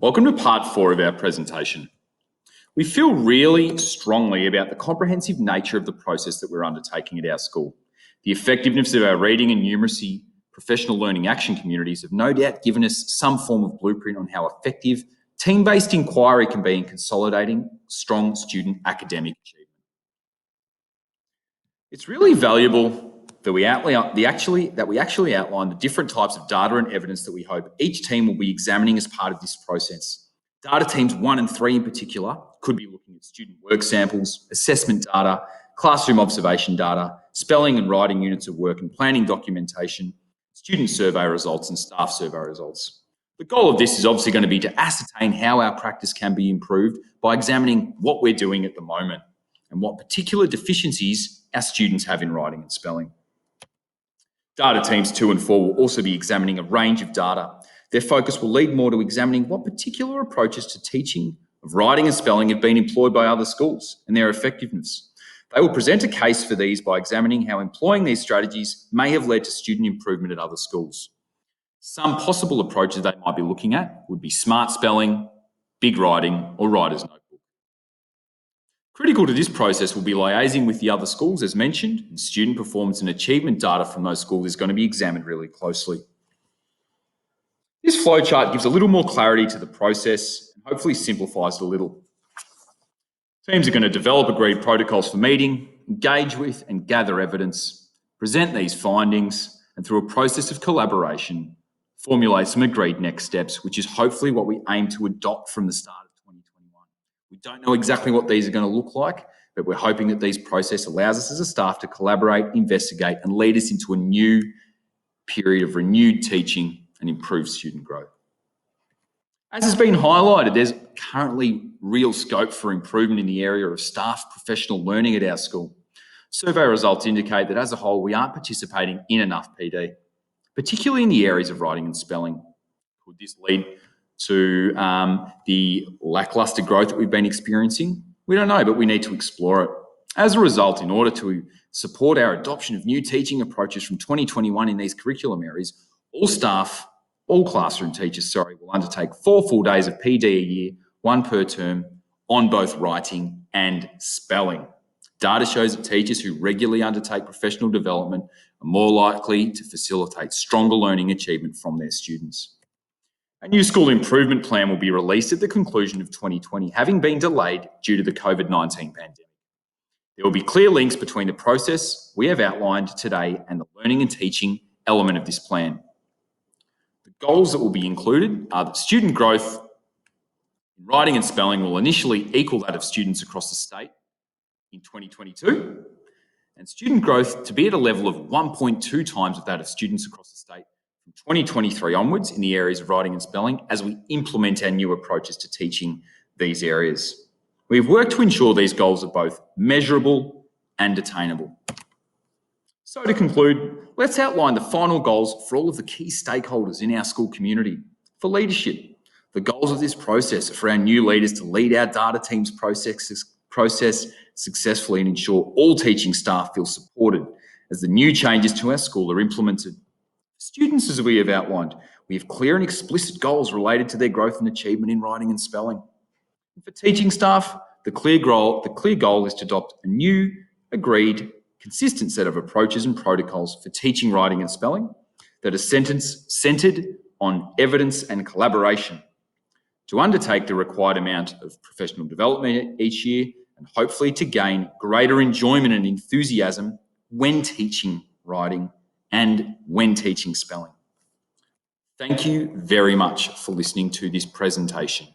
Welcome to part 4 of our presentation. We feel really strongly about the comprehensive nature of the process that we're undertaking at our school. The effectiveness of our reading and numeracy professional learning action communities have no doubt given us some form of blueprint on how effective team-based inquiry can be in consolidating strong student academic achievement. It's really valuable that we actually outline the different types of data and evidence that we hope each team will be examining as part of this process. Data teams 1 and 3 in particular could be looking at student work samples, assessment data, classroom observation data, spelling and writing units of work and planning documentation, student survey results and staff survey results. The goal of this is obviously going to be to ascertain how our practice can be improved by examining what we're doing at the moment and what particular deficiencies our students have in writing and spelling. Data teams 2 and 4 will also be examining a range of data. Their focus will lead more to examining what particular approaches to teaching of writing and spelling have been employed by other schools and their effectiveness. They will present a case for these by examining how employing these strategies may have led to student improvement at other schools. Some possible approaches they might be looking at would be smart spelling, big writing, or writer's notebook. Critical to this process will be liaising with the other schools, as mentioned, and student performance and achievement data from those schools is going to be examined really closely. This flowchart gives a little more clarity to the process and hopefully simplifies it a little. Teams are going to develop agreed protocols for meeting, engage with and gather evidence, present these findings, and through a process of collaboration, formulate some agreed next steps, which is hopefully what we aim to adopt from the start of 2021. We don't know exactly what these are going to look like, but we're hoping that this process allows us as a staff to collaborate, investigate, and lead us into a new period of renewed teaching and improved student growth. As has been highlighted, there's currently real scope for improvement in the area of staff professional learning at our school. Survey results indicate that as a whole, we aren't participating in enough PD, particularly in the areas of writing and spelling. Could this lead to the lacklustre growth that we've been experiencing? We don't know, but we need to explore it. As a result, in order to support our adoption of new teaching approaches from 2021 in these curriculum areas, all classroom teachers, will undertake 4 full days of PD a year, 1 per term, on both writing and spelling. Data shows that teachers who regularly undertake professional development are more likely to facilitate stronger learning achievement from their students. A new school improvement plan will be released at the conclusion of 2020, having been delayed due to the COVID-19 pandemic. There will be clear links between the process we have outlined today and the learning and teaching element of this plan. The goals that will be included are that student growth in writing and spelling will initially equal that of students across the state in 2022, and student growth to be at a level of 1.2 times of that of students across the state from 2023 onwards in the areas of writing and spelling as we implement our new approaches to teaching these areas. We've worked to ensure these goals are both measurable and attainable. So to conclude, let's outline the final goals for all of the key stakeholders in our school community. For leadership, the goals of this process are for our new leaders to lead our data team's process successfully and ensure all teaching staff feel supported as the new changes to our school are implemented. Students, as we have outlined, we have clear and explicit goals related to their growth and achievement in writing and spelling. And for teaching staff, the clear goal is to adopt a new, agreed, consistent set of approaches and protocols for teaching writing and spelling that are centred on evidence and collaboration to undertake the required amount of professional development each year and hopefully to gain greater enjoyment and enthusiasm when teaching writing and when teaching spelling. Thank you very much for listening to this presentation.